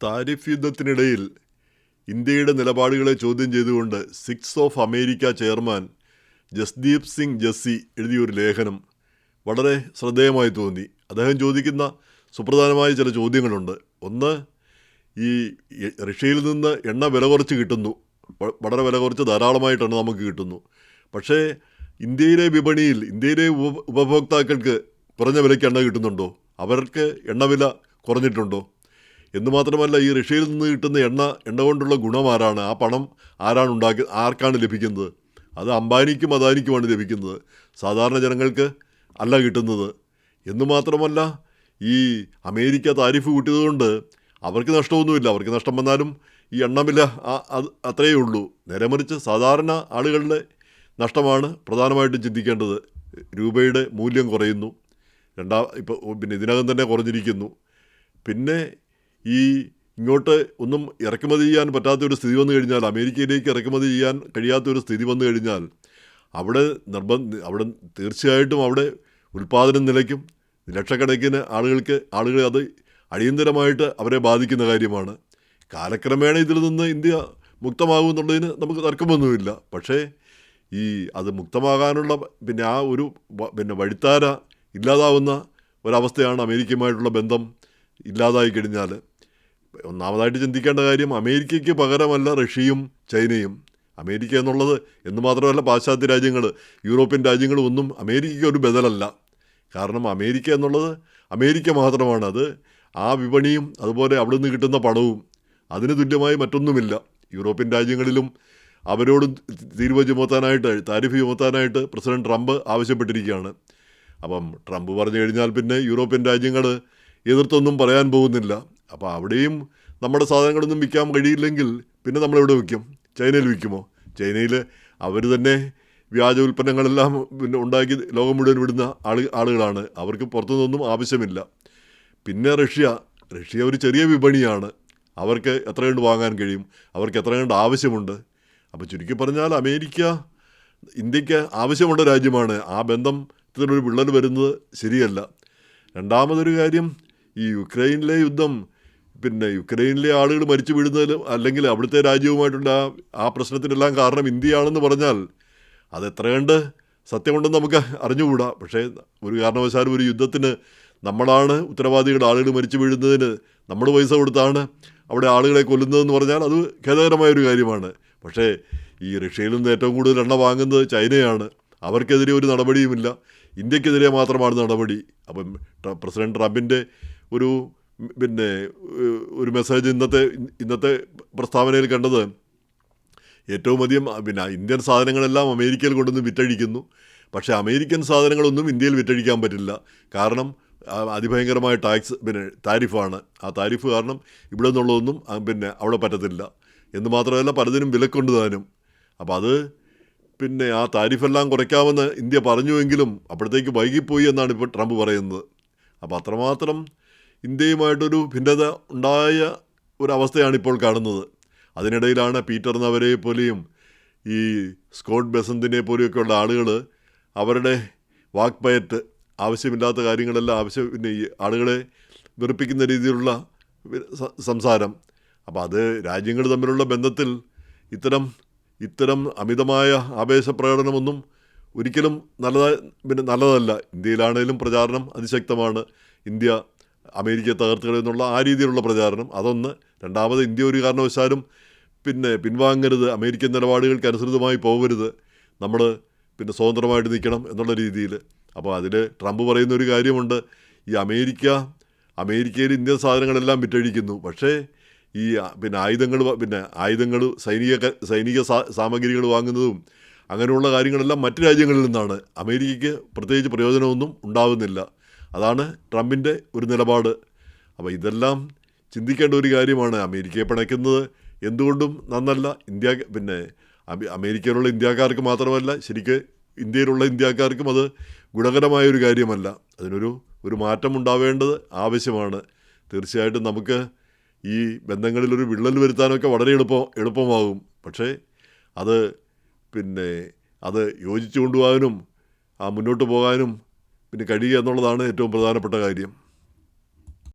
Tariff യുദ്ധത്തിനിടയിൽ ഇന്ത്യയുടെ നിലപാടുകളെ ചോദ്യം ചെയ്തുകൊണ്ട് Sikhs of America chairman Jasdeep Singh Jassi എഴുതിയൊരു ലേഖനം വളരെ ശ്രദ്ധേയമായി തോന്നി. അദ്ദേഹം ചോദിക്കുന്ന സുപ്രധാനമായ ചില ചോദ്യങ്ങളുണ്ട്. ഒന്ന്, ഈ റഷ്യയിൽ നിന്ന് എണ്ണ വില കുറച്ച് കിട്ടുന്നു, വളരെ വില കുറച്ച് ധാരാളമായിട്ട് എണ്ണ നമുക്ക് കിട്ടുന്നു. പക്ഷേ ഇന്ത്യയിലെ വിപണിയിൽ ഇന്ത്യയിലെ ഉപഭോക്താക്കൾക്ക് കുറഞ്ഞ വിലയ്ക്ക് എണ്ണ കിട്ടുന്നുണ്ടോ? അവർക്ക് എണ്ണവില കുറഞ്ഞിട്ടുണ്ടോ? എന്ന് മാത്രമല്ല, ഈ റഷ്യയിൽ നിന്ന് കിട്ടുന്ന എണ്ണ കൊണ്ടുള്ള ഗുണം ആരാണ്? ആ പണം ആർക്കാണ് ലഭിക്കുന്നത്? അത് അംബാനിക്കും അദാനിക്കുമാണ് ലഭിക്കുന്നത്, സാധാരണ ജനങ്ങൾക്ക് അല്ല കിട്ടുന്നത്. എന്ന് മാത്രമല്ല, ഈ അമേരിക്ക താരിഫ് കൂട്ടിയതുകൊണ്ട് അവർക്ക് നഷ്ടമൊന്നുമില്ല. അവർക്ക് നഷ്ടം വന്നാലും ഈ എണ്ണവില അത്രയേ ഉള്ളൂ. നേരെ മറിച്ച് സാധാരണ ആളുകളുടെ നഷ്ടമാണ് പ്രധാനമായിട്ടും ചിന്തിക്കേണ്ടത്. രൂപയുടെ മൂല്യം കുറയുന്നു, പിന്നെ ഇതിനകം തന്നെ കുറഞ്ഞിരിക്കുന്നു. പിന്നെ ഈ ഇങ്ങോട്ട് ഒന്നും ഇറക്കുമതി ചെയ്യാൻ പറ്റാത്തൊരു സ്ഥിതി വന്നു കഴിഞ്ഞാൽ, അമേരിക്കയിലേക്ക് ഇറക്കുമതി ചെയ്യാൻ കഴിയാത്തൊരു സ്ഥിതി വന്നു കഴിഞ്ഞാൽ അവിടെ തീർച്ചയായിട്ടും അവിടെ ഉൽപ്പാദനം നിലയ്ക്കും. ലക്ഷക്കണക്കിന് ആളുകൾ അത് അടിയന്തരമായിട്ട് അവരെ ബാധിക്കുന്ന കാര്യമാണ്. കാലക്രമേണ ഇതിൽ നിന്ന് ഇന്ത്യ മുക്തമാകുമെന്നുള്ളതിന് നമുക്ക് തർക്കമൊന്നുമില്ല. പക്ഷേ അത് മുക്തമാകാനുള്ള വഴിത്താര ഇല്ലാതാവുന്ന ഒരവസ്ഥയാണ് അമേരിക്കയുമായിട്ടുള്ള ബന്ധം ഇല്ലാതായി കഴിഞ്ഞാൽ. ഒന്നാമതായിട്ട് ചിന്തിക്കേണ്ട കാര്യം, അമേരിക്കയ്ക്ക് പകരമല്ല റഷ്യയും ചൈനയും. അമേരിക്ക എന്നുള്ളത് എന്ന് മാത്രമല്ല, പാശ്ചാത്യ രാജ്യങ്ങൾ, യൂറോപ്യൻ രാജ്യങ്ങളും ഒന്നും അമേരിക്കയ്ക്ക് ഒരു ബദലല്ല. കാരണം അമേരിക്ക എന്നുള്ളത് അമേരിക്ക മാത്രമാണ്. അത് ആ വിപണിയും അതുപോലെ അവിടെ നിന്ന് കിട്ടുന്ന പണവും അതിന് തുല്യമായി മറ്റൊന്നുമില്ല. യൂറോപ്യൻ രാജ്യങ്ങളിലും അവരോട് താരിഫ് ചുമത്താനായിട്ട് പ്രസിഡന്റ് ട്രംപ് ആവശ്യപ്പെട്ടിരിക്കുകയാണ്. അപ്പം ട്രംപ് പറഞ്ഞു കഴിഞ്ഞാൽ പിന്നെ യൂറോപ്യൻ രാജ്യങ്ങൾ എതിർത്തൊന്നും പറയാൻ പോകുന്നില്ല. അപ്പോൾ അവിടെയും നമ്മുടെ സാധനങ്ങളൊന്നും വിൽക്കാൻ കഴിയില്ലെങ്കിൽ പിന്നെ നമ്മളെവിടെ വിൽക്കും? ചൈനയിൽ വിൽക്കുമോ? ചൈനയിൽ അവർ തന്നെ വ്യാജ ഉൽപ്പന്നങ്ങളെല്ലാം ഉണ്ടാക്കി ലോകം മുഴുവൻ വിടുന്ന ആളുകളാണ്. അവർക്ക് പുറത്തുനിന്നൊന്നും ആവശ്യമില്ല. പിന്നെ റഷ്യ ഒരു ചെറിയ വിപണിയാണ്. അവർക്ക് എത്ര കണ്ട് വാങ്ങാൻ കഴിയും? അവർക്ക് എത്ര കണ്ട് ആവശ്യമുണ്ട്? അപ്പോൾ ചുരുക്കി പറഞ്ഞാൽ അമേരിക്ക ഇന്ത്യക്ക് ആവശ്യമുള്ള രാജ്യമാണ്. ആ ബന്ധത്തിനൊരു വിള്ളൽ വരുന്നത് ശരിയല്ല. രണ്ടാമതൊരു കാര്യം, ഈ യുക്രൈനിലെ യുദ്ധം, യുക്രൈനിലെ ആളുകൾ മരിച്ചു വീഴുന്നതിലും അല്ലെങ്കിൽ അവിടുത്തെ രാജ്യവുമായിട്ടുള്ള ആ പ്രശ്നത്തിനെല്ലാം കാരണം ഇന്ത്യയാണെന്ന് പറഞ്ഞാൽ അത് എത്ര കണ്ട് സത്യമുണ്ടെന്ന് നമുക്ക് അറിഞ്ഞുകൂടാ. പക്ഷേ ഒരു കാരണവശാലും ഒരു യുദ്ധത്തിന് നമ്മളാണ് ഉത്തരവാദികൾ. ആളുകൾ മരിച്ചു വീഴുന്നതിന് നമ്മൾ പൈസ കൊടുത്താണ് അവിടെ ആളുകളെ കൊല്ലുന്നതെന്ന് പറഞ്ഞാൽ അത് ഖേദകരമായൊരു കാര്യമാണ്. പക്ഷേ ഈ റഷ്യയിൽ നിന്ന് ഏറ്റവും കൂടുതൽ എണ്ണ വാങ്ങുന്നത് ചൈനയാണ്. അവർക്കെതിരെ ഒരു നടപടിയുമില്ല, ഇന്ത്യക്കെതിരെ മാത്രമാണ് നടപടി. അപ്പം പ്രസിഡന്റ് ട്രംപിൻ്റെ ഒരു മെസ്സേജ് ഇന്നത്തെ പ്രസ്താവനയിൽ കണ്ടത്, ഏറ്റവും അധികം ഇന്ത്യൻ സാധനങ്ങളെല്ലാം അമേരിക്കയിൽ കൊണ്ടുവന്ന് വിറ്റഴിക്കുന്നു. പക്ഷേ അമേരിക്കൻ സാധനങ്ങളൊന്നും ഇന്ത്യയിൽ വിറ്റഴിക്കാൻ പറ്റില്ല. കാരണം അതിഭയങ്കരമായ താരിഫാണ്. ആ താരിഫ് കാരണം ഇവിടെ നിന്നുള്ളതൊന്നും അവിടെ പറ്റത്തില്ല. എന്ന് മാത്രമല്ല, പലതിനും വിലക്കൊണ്ട് താനും. അപ്പോൾ അത് ആ താരിഫെല്ലാം കുറയ്ക്കാമെന്ന് ഇന്ത്യ പറഞ്ഞുവെങ്കിലും അപ്പോഴത്തേക്ക് വൈകിപ്പോയി എന്നാണ് ഇപ്പോൾ ട്രംപ് പറയുന്നത്. അപ്പോൾ അത്രമാത്രം ഇന്ത്യയുമായിട്ടൊരു ഭിന്നത ഉണ്ടായ ഒരവസ്ഥയാണ് ഇപ്പോൾ കാണുന്നത്. അതിനിടയിലാണ് പീറ്റർ നവരെ പോലെയും ഈ സ്കോട്ട് ബെസന്തിനെ പോലെയൊക്കെയുള്ള ആളുകൾ അവരുടെ വാക്പയറ്റ്, ആവശ്യമില്ലാത്ത കാര്യങ്ങളെല്ലാം ഈ ആളുകളെ വെറുപ്പിക്കുന്ന രീതിയിലുള്ള സംസാരം. അപ്പോൾ അത് രാജ്യങ്ങൾ തമ്മിലുള്ള ബന്ധത്തിൽ ഇത്തരം അമിതമായ ആവേശപ്രകടനമൊന്നും ഒരിക്കലും നല്ലതല്ല. ഇന്ത്യയിലാണേലും പ്രചാരണം അതിശക്തമാണ്. ഇന്ത്യ അമേരിക്കയെ തകർത്തുകളെന്നുള്ള ആ രീതിയിലുള്ള പ്രചാരണം, അതൊന്ന്. രണ്ടാമത്, ഇന്ത്യ ഒരു കാരണവശാലും പിൻവാങ്ങരുത്, അമേരിക്കൻ നിലപാടുകൾക്ക് അനുസൃതമായി പോകരുത്, നമ്മൾ സ്വതന്ത്രമായിട്ട് നിൽക്കണം എന്നുള്ള രീതിയിൽ. അപ്പോൾ അതിൽ ട്രംപ് പറയുന്നൊരു കാര്യമുണ്ട്, ഈ അമേരിക്കയിൽ ഇന്ത്യൻ സാധനങ്ങളെല്ലാം വിറ്റഴിക്കുന്നു. പക്ഷേ ഈ ആയുധങ്ങൾ സൈനിക സാമഗ്രികൾ വാങ്ങുന്നതും അങ്ങനെയുള്ള കാര്യങ്ങളെല്ലാം മറ്റ് രാജ്യങ്ങളിൽ നിന്നാണ്. അമേരിക്കയ്ക്ക് പ്രത്യേകിച്ച് പ്രയോജനമൊന്നും ഉണ്ടാവുന്നില്ല. അതാണ് ട്രംപിൻ്റെ ഒരു നിലപാട്. അപ്പോൾ ഇതെല്ലാം ചിന്തിക്കേണ്ട ഒരു കാര്യമാണ്. അമേരിക്കയെ പിണയ്ക്കുന്നത് എന്തുകൊണ്ടും നന്നല്ല. അമേരിക്കയിലുള്ള ഇന്ത്യക്കാർക്ക് മാത്രമല്ല, ശരിക്ക് ഇന്ത്യയിലുള്ള ഇന്ത്യക്കാർക്കും അത് ഗുണകരമായൊരു കാര്യമല്ല. അതിനൊരു മാറ്റം ഉണ്ടാവേണ്ടത് ആവശ്യമാണ്. തീർച്ചയായിട്ടും നമുക്ക് ഈ ബന്ധങ്ങളിലൊരു വിള്ളൽ വരുത്താനൊക്കെ വളരെ എളുപ്പമാകും. പക്ഷേ അത് യോജിച്ചു കൊണ്ടുപോകാനും മുന്നോട്ട് പോകാനും കഴിയുക എന്നുള്ളതാണ് ഏറ്റവും പ്രധാനപ്പെട്ട കാര്യം.